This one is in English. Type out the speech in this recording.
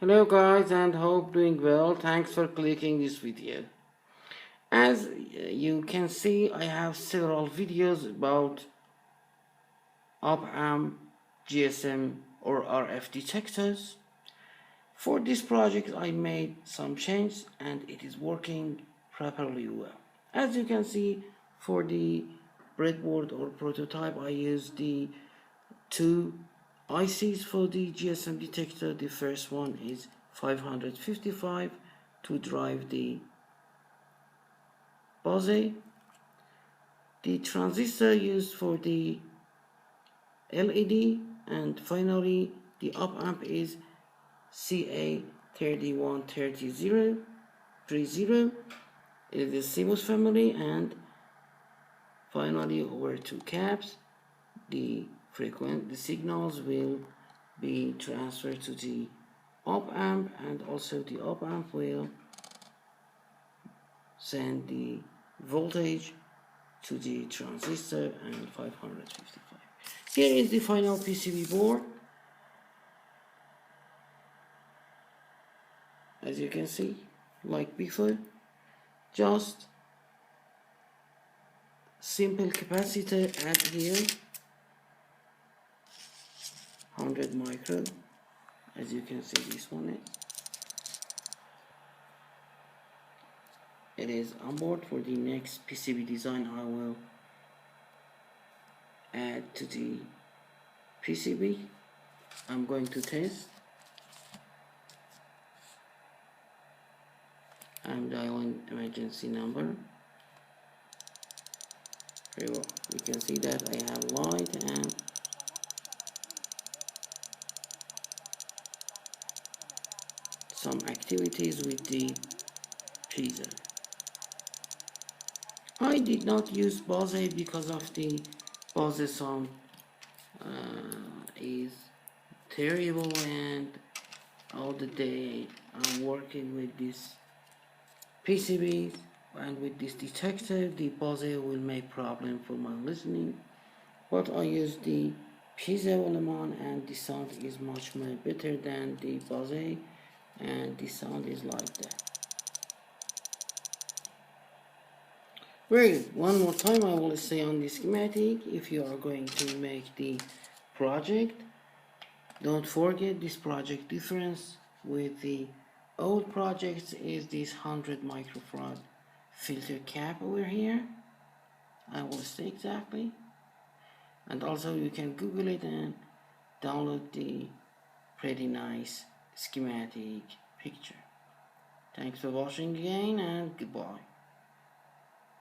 Hello guys, and hope doing well. Thanks for clicking this video. As you can see, I have several videos about opamp, GSM or RF detectors. For this project I made some changes and it is working properly well. As you can see, for the breadboard or prototype I used the two ICs for the GSM detector. The first one is 555 to drive the piezo. The transistor used for the LED, and finally the op amp is Ca3130. It is the CMOS family, and finally over two caps the signals will be transferred to the op amp, and also the op amp will send the voltage to the transistor and 555. Here is the final PCB board. As you can see, like before, just simple capacitor add here, 100 micro. As you can see, this one is on board. For the next PCB design I will add to the PCB. I'm going to test. I'm dialing emergency number. Very well. You can see that I have light and some activities with the piezo. I did not use piezo because of the piezo sound is terrible, and all the day I'm working with this PCB and with this detector. The piezo will make problem for my listening, but I use the piezo element and the sound is much more better than the piezo, and the sound is like that. Very good. One more time I will say on the schematic, if you are going to make the project, don't forget this project difference with the old projects is this 100 microfarad filter cap over here. I will say exactly, and also you can Google it and download the pretty nice schematic picture. Thanks for watching again, and goodbye.